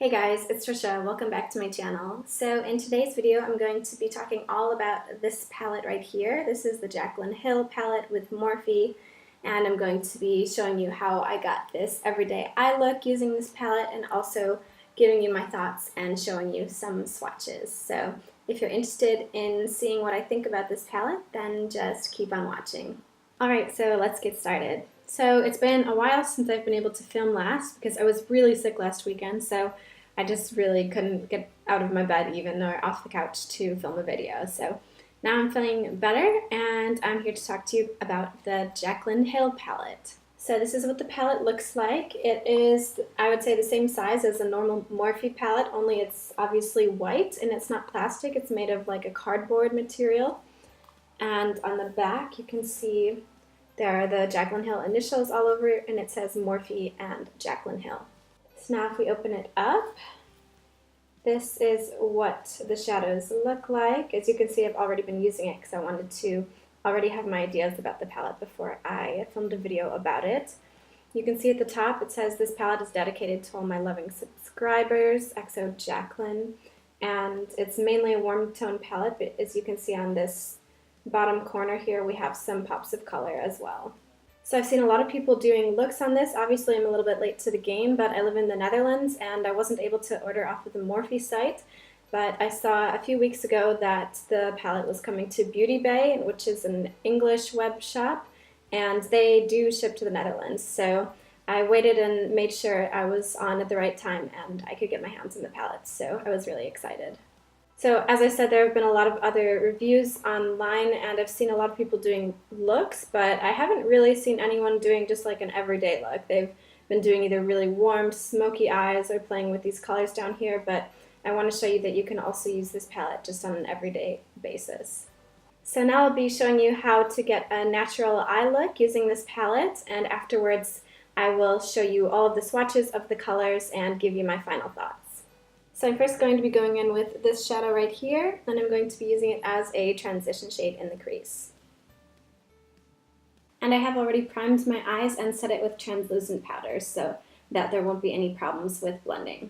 Hey guys, it's Trisha. Welcome back to my channel. So in today's video, I'm going to be talking all about this palette right here. This is the Jaclyn Hill palette with Morphe, and I'm going to be showing you how I got this everyday eye look using this palette and also giving you my thoughts and showing you some swatches. So if you're interested in seeing what I think about this palette, then just keep on watching. Alright, so let's get started. So it's been a while since I've been able to film last because I was really sick last weekend, so I just really couldn't get out of my bed even or off the couch to film a video. So now I'm feeling better and I'm here to talk to you about the Jaclyn Hill palette. So this is what the palette looks like. It is, I would say, the same size as a normal Morphe palette, only it's obviously white and it's not plastic. It's made of like a cardboard material. And on the back you can see there are the Jaclyn Hill initials all over it, and it says Morphe and Jaclyn Hill. So now if we open it up, this is what the shadows look like. As you can see, I've already been using it because I wanted to already have my ideas about the palette before I filmed a video about it. You can see at the top it says this palette is dedicated to all my loving subscribers, XO Jaclyn, and it's mainly a warm tone palette, but as you can see on this bottom corner here we have some pops of color as well. So I've seen a lot of people doing looks on this. Obviously I'm a little bit late to the game, but I live in the Netherlands and I wasn't able to order off of the Morphe site, but I saw a few weeks ago that the palette was coming to Beauty Bay, which is an English web shop, and they do ship to the Netherlands. So I waited and made sure I was on at the right time and I could get my hands on the palette, so I was really excited. So as I said, there have been a lot of other reviews online and I've seen a lot of people doing looks, but I haven't really seen anyone doing just like an everyday look. They've been doing either really warm, smoky eyes or playing with these colors down here, but I want to show you that you can also use this palette just on an everyday basis. So now I'll be showing you how to get a natural eye look using this palette, and afterwards I will show you all of the swatches of the colors and give you my final thoughts. So I'm first going to be going in with this shadow right here, and I'm going to be using it as a transition shade in the crease. And I have already primed my eyes and set it with translucent powder so that there won't be any problems with blending.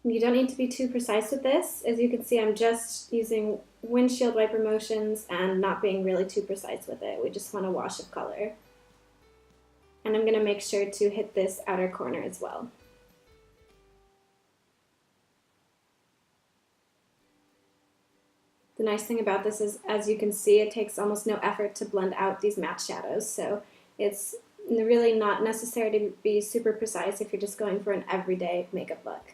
You don't need to be too precise with this. As you can see, I'm just using windshield wiper motions and not being really too precise with it. We just want a wash of color. And I'm going to make sure to hit this outer corner as well. The nice thing about this is, as you can see, it takes almost no effort to blend out these matte shadows, so it's really not necessary to be super precise if you're just going for an everyday makeup look.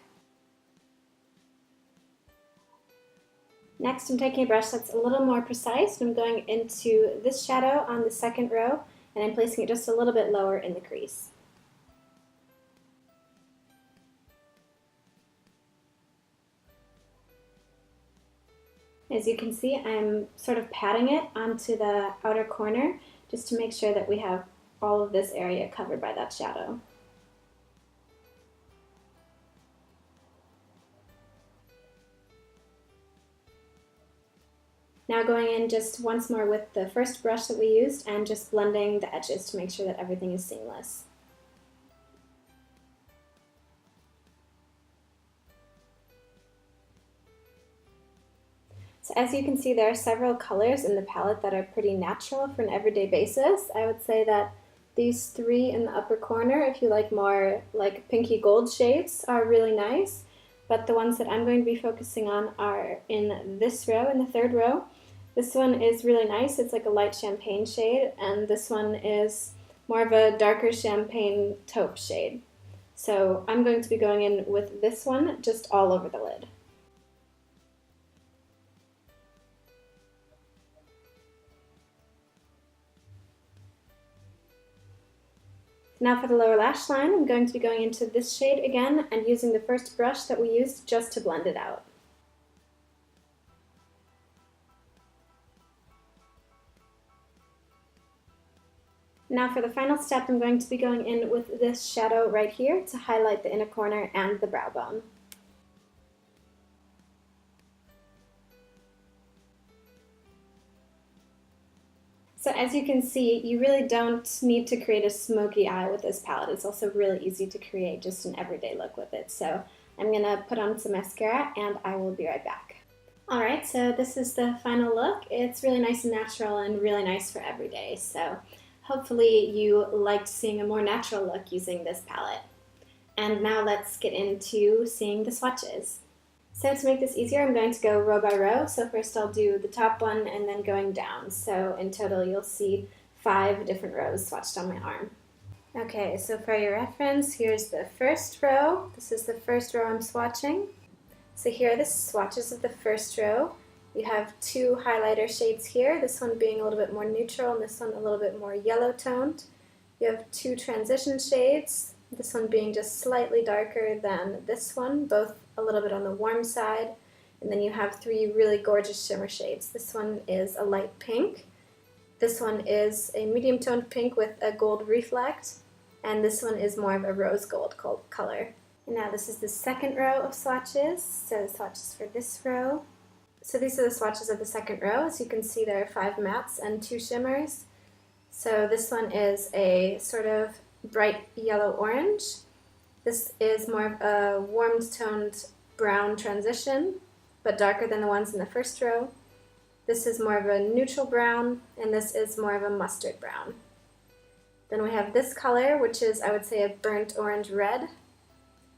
Next, I'm taking a brush that's a little more precise, and I'm going into this shadow on the second row, and I'm placing it just a little bit lower in the crease. As you can see, I'm sort of patting it onto the outer corner just to make sure that we have all of this area covered by that shadow. Now going in just once more with the first brush that we used and just blending the edges to make sure that everything is seamless. So as you can see, there are several colors in the palette that are pretty natural for an everyday basis. I would say that these three in the upper corner, if you like more like pinky gold shades, are really nice. But the ones that I'm going to be focusing on are in this row, in the third row. This one is really nice. It's like a light champagne shade, and this one is more of a darker champagne taupe shade. So I'm going to be going in with this one just all over the lid. Now for the lower lash line, I'm going to be going into this shade again and using the first brush that we used just to blend it out. Now for the final step, I'm going to be going in with this shadow right here to highlight the inner corner and the brow bone. So as you can see, you really don't need to create a smoky eye with this palette. It's also really easy to create just an everyday look with it. So I'm gonna put on some mascara and I will be right back. Alright, so this is the final look. It's really nice and natural and really nice for every day. So hopefully you liked seeing a more natural look using this palette. And now let's get into seeing the swatches. So to make this easier, I'm going to go row by row. So first I'll do the top one and then going down. So in total you'll see 5 different rows swatched on my arm. Okay, so for your reference, here's the first row. This is the first row I'm swatching. So here are the swatches of the first row. You have 2 highlighter shades here, this one being a little bit more neutral and this one a little bit more yellow toned. You have 2 transition shades, this one being just slightly darker than this one, both a little bit on the warm side. And then you have 3 really gorgeous shimmer shades. This one is a light pink, this one is a medium toned pink with a gold reflect, and this one is more of a rose gold color. And now this is the second row of swatches, so the swatches for this row. So these are the swatches of the second row. As you can see, there are 5 mattes and 2 shimmers. So this one is a sort of bright yellow orange. This is more of a warm toned brown transition, but darker than the ones in the first row. This is more of a neutral brown, and this is more of a mustard brown. Then we have this color, which is, I would say, a burnt orange red.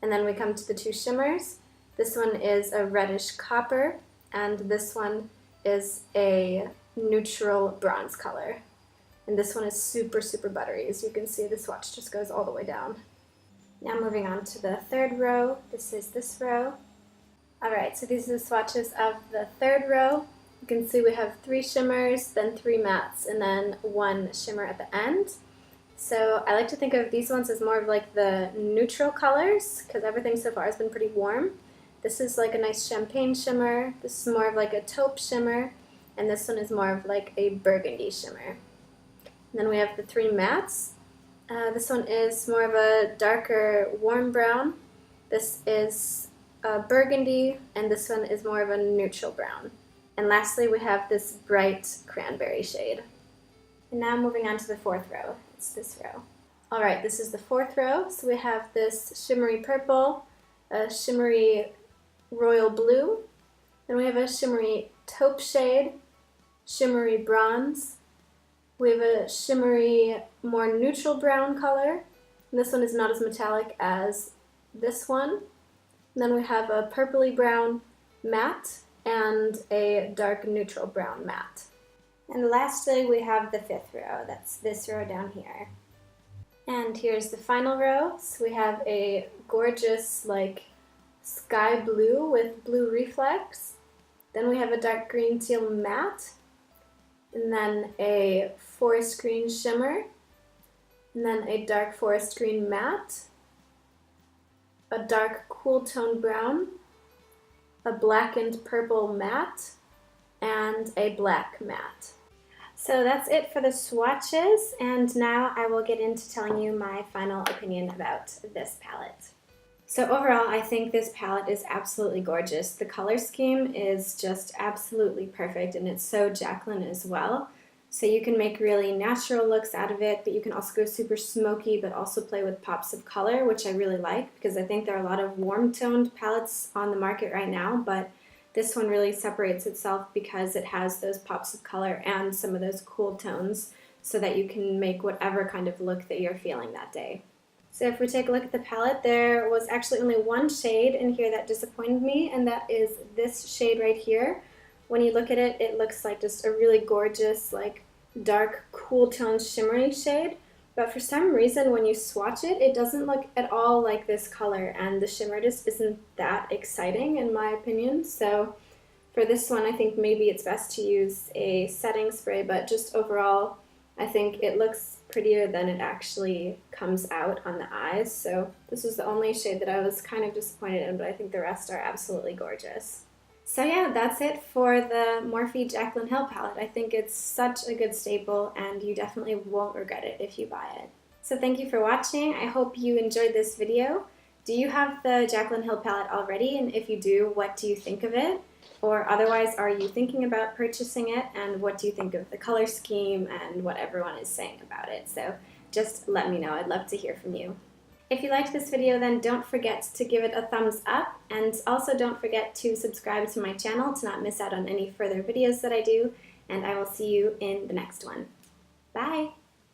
And then we come to the 2 shimmers. This one is a reddish copper, and this one is a neutral bronze color. And this one is super, super buttery. As you can see, the swatch just goes all the way down. Now moving on to the third row. This is this row. Alright, so these are the swatches of the third row. You can see we have 3 shimmers, then 3 mattes, and then 1 shimmer at the end. So I like to think of these ones as more of like the neutral colors, because everything so far has been pretty warm. This is like a nice champagne shimmer, this is more of like a taupe shimmer, and this one is more of like a burgundy shimmer. And then we have the 3 mattes. This one is more of a darker warm brown, this is burgundy, and this one is more of a neutral brown. And lastly we have this bright cranberry shade. And now moving on to the fourth row. It's this row. Alright, this is the fourth row. So we have this shimmery purple, a shimmery royal blue, then we have a shimmery taupe shade, shimmery bronze, we have a shimmery more neutral brown color, and this one is not as metallic as this one. And then we have a purpley brown matte and a dark neutral brown matte. And lastly, we have the fifth row. That's this row down here. And here's the final row. So we have a gorgeous, like, sky blue with blue reflex. Then we have a dark green teal matte. And then a forest green shimmer. And then a dark forest green matte. A dark cool tone brown. A blackened purple matte. And a black matte. So that's it for the swatches, and now I will get into telling you my final opinion about this palette. So overall, I think this palette is absolutely gorgeous. The color scheme is just absolutely perfect, and it's so Jaclyn as well. So you can make really natural looks out of it, but you can also go super smoky, but also play with pops of color, which I really like, because I think there are a lot of warm-toned palettes on the market right now, but this one really separates itself because it has those pops of color and some of those cool tones so that you can make whatever kind of look that you're feeling that day. So if we take a look at the palette, there was actually only one shade in here that disappointed me, and that is this shade right here. When you look at it, it looks like just a really gorgeous, like dark, cool toned shimmery shade. But for some reason, when you swatch it, it doesn't look at all like this color, and the shimmer just isn't that exciting in my opinion. So for this one, I think maybe it's best to use a setting spray, but just overall, I think it looks prettier than it actually comes out on the eyes. So this was the only shade that I was kind of disappointed in, but I think the rest are absolutely gorgeous. So yeah, that's it for the Morphe Jaclyn Hill palette. I think it's such a good staple, and you definitely won't regret it if you buy it. So thank you for watching. I hope you enjoyed this video. Do you have the Jaclyn Hill palette already? And if you do, what do you think of it? Or otherwise, are you thinking about purchasing it, and what do you think of the color scheme and what everyone is saying about it? So just let me know. I'd love to hear from you. If you liked this video, then don't forget to give it a thumbs up, and also don't forget to subscribe to my channel to not miss out on any further videos that I do, and I will see you in the next one. Bye!